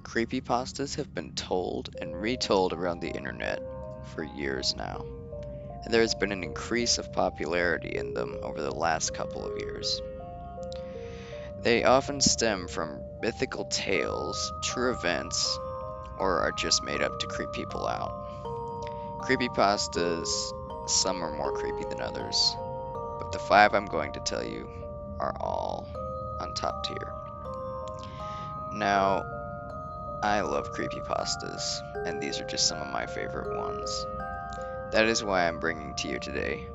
Creepypastas have been told and retold around the internet for years now, and there has been an increase of popularity in them over the last couple of years. They often stem from mythical tales, true events, or are just made up to creep people out. Creepypastas, some are more creepy than others, but the five I'm going to tell you are all on top tier. Now, I love creepypastas, and these are just some of my favorite ones. That is why I'm bringing to you today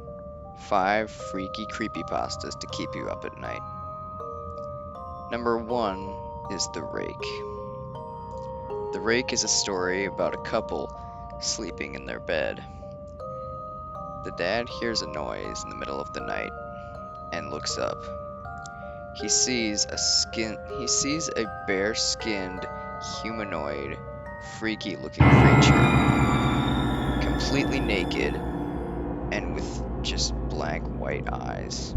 5 freaky creepypastas to keep you up at night. Number 1 is The Rake. The Rake is a story about a couple sleeping in their bed. The dad hears a noise in the middle of the night and looks up. He sees a bare-skinned, humanoid, freaky-looking creature, completely naked and with just blank white eyes.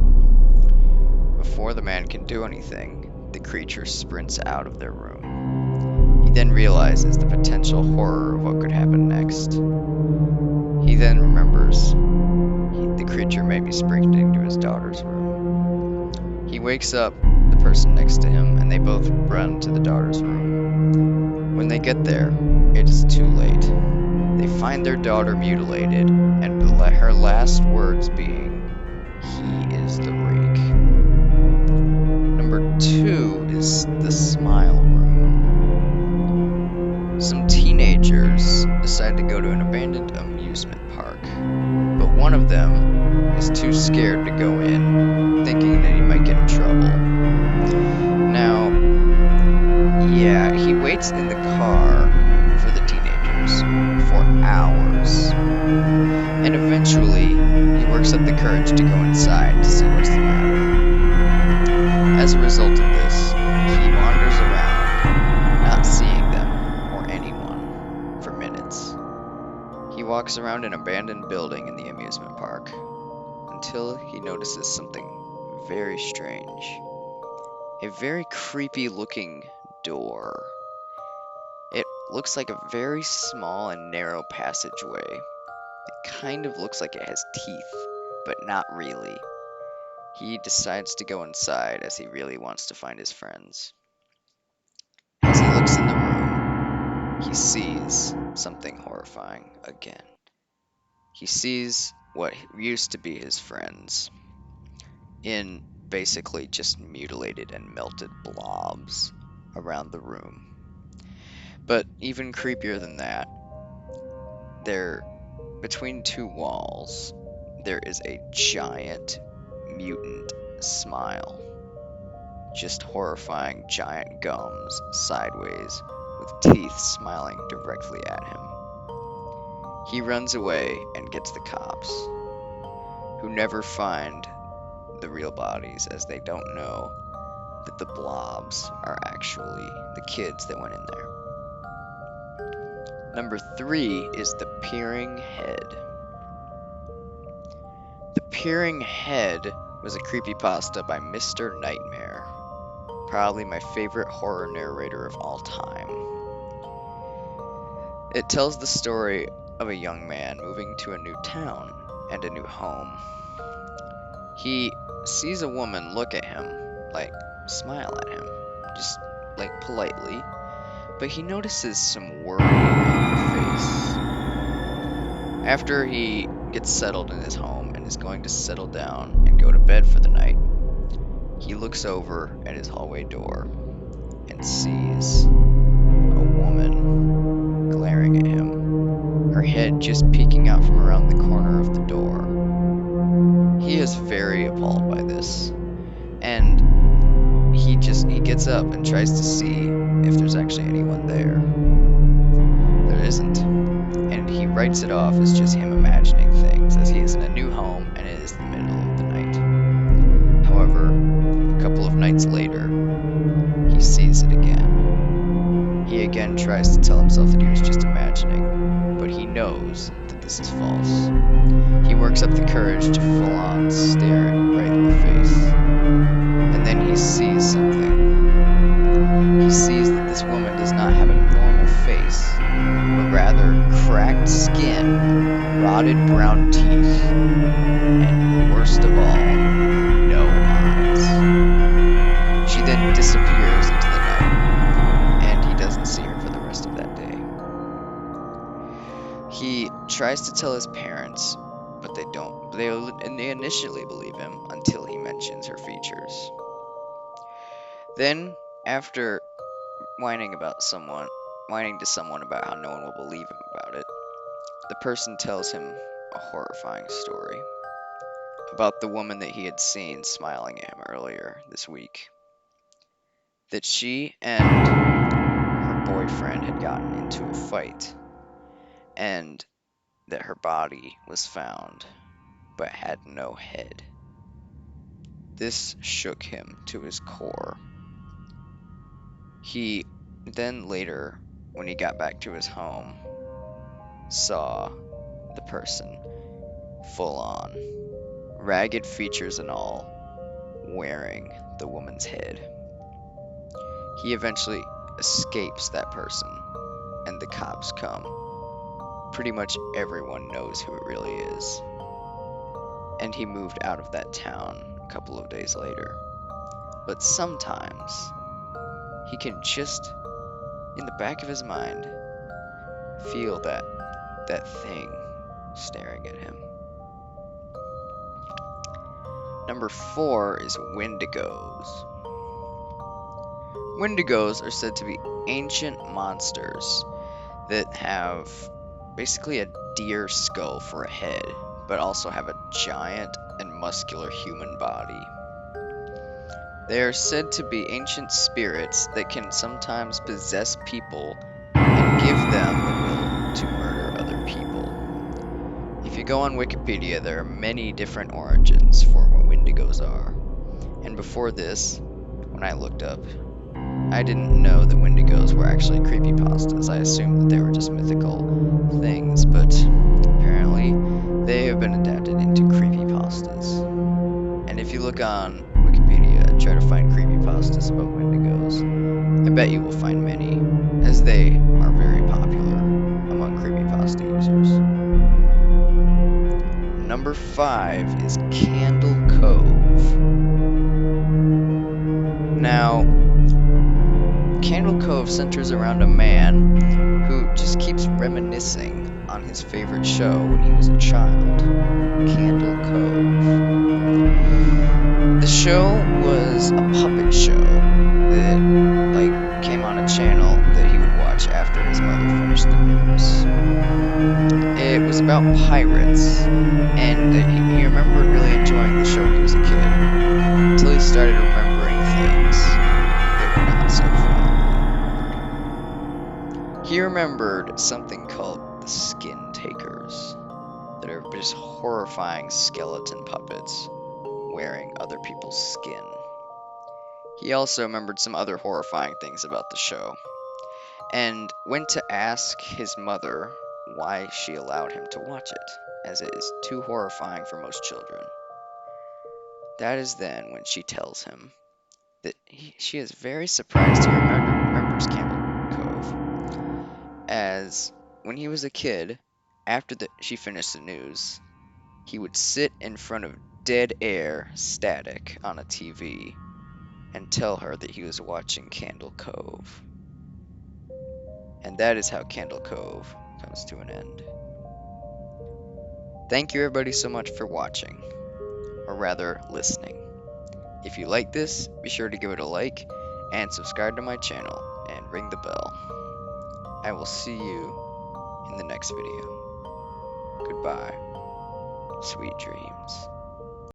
Before the man can do anything, the creature sprints out of their room. He then realizes the potential horror of what could happen next. He then remembers the creature may be sprinting to his daughter's room. He wakes up the person next to him, and they both run to the daughter's room. When they get there, it is too late. They find their daughter mutilated, and her last words being, "He is the Rake." Number 2 is The Smile Room. Some teenagers decide to go to an abandoned amusement park, but one of them is too scared to go in, thinking that he might get in trouble. Now, he waits in the car for the teenagers for hours, and eventually he works up the courage to go inside to see what's the matter. As a result of this, he wanders around, not seeing them or anyone for minutes. He walks around an abandoned building in the amusement park until he notices something very strange. A very creepy looking door. It looks like a very small and narrow passageway. It kind of looks like it has teeth, but not really. He decides to go inside as he really wants to find his friends. As he looks in the room, he sees something horrifying again. He sees what used to be his friends in basically just mutilated and melted blobs around the room. But even creepier than that, between two walls, there is a giant mutant smile. Just horrifying giant gums sideways with teeth smiling directly at him. He runs away and gets the cops, who never find the real bodies as they don't know that the blobs are actually the kids that went in there. Number 3 is The Peering Head. The Peering Head was a creepypasta by Mr. Nightmare, probably my favorite horror narrator of all time. It tells the story of a young man moving to a new town and a new home. He sees a woman look at him, smile at him, just politely, but he notices some worry on her face. After he gets settled in his home and is going to settle down and go to bed for the night, he looks over at his hallway door and sees a woman glaring at him, her head just peeking out from around the corner of the door. He is very appalled by this, and he gets up and tries to see if there's actually anyone there. There isn't, and he writes it off as just him imagining things, as he is in a new home and it is the middle of the night. However, a couple of nights later, he sees it again. He again tries to tell himself that he was just imagining, but he knows that this is false. He works up the courage to full-on stare it right in the face. And then he sees something. He sees that this woman does not have a normal face, but rather cracked skin, rotted brown teeth, and worst of all, no eyes. She then disappears into the night, and he doesn't see her for the rest of that day. He tries to tell his parents, but they don't. They initially believe him until he mentions her features. Then, after whining to someone about how no one will believe him about it, the person tells him a horrifying story about the woman that he had seen smiling at him earlier this week. That she and her boyfriend had gotten into a fight, and that her body was found, but had no head. This shook him to his core. He then later, when he got back to his home, saw the person full on, ragged features and all, wearing the woman's head. He eventually escapes that person, and the cops come. Pretty much everyone knows who it really is. And he moved out of that town a couple of days later. But sometimes he can just, in the back of his mind, feel that thing staring at him. Number 4 is Wendigos. Wendigos are said to be ancient monsters that have basically a deer skull for a head, but also have a giant and muscular human body. They are said to be ancient spirits that can sometimes possess people and give them the will to murder other people. If you go on Wikipedia, there are many different origins for what Wendigos are. And before this, when I looked up, I didn't know that Wendigos were actually creepypastas. I assumed that they were just mythical things, but apparently they have been adapted into creepypastas. And if you look on Wikipedia and try to find creepypastas about Wendigos, I bet you will find many, as they are very popular among creepypasta users. Number 5 is Candle Cove. Now, Candle Cove centers around a man who just keeps reminiscing on his favorite show when he was a child, Candle Cove. The show was a puppet show that came on a channel that he would watch after his mother finished the news. It was about pirates, and he remembered really enjoying the show when he was a kid, until he started remembering things that were not so fun. He remembered something called the Skin Takers, that are just horrifying skeleton puppets wearing other people's skin. He also remembered some other horrifying things about the show, and went to ask his mother why she allowed him to watch it, as it is too horrifying for most children. That is then when she tells him that she is very surprised he remembers Candle Cove, as when he was a kid, after she finished the news, he would sit in front of dead air static on a TV and tell her that he was watching Candle Cove. And that is how Candle Cove comes to an end. Thank you everybody so much for watching, or rather listening. If you like this, be sure to give it a like and subscribe to my channel and ring the bell. I will see you in the next video. Goodbye. Sweet dreams.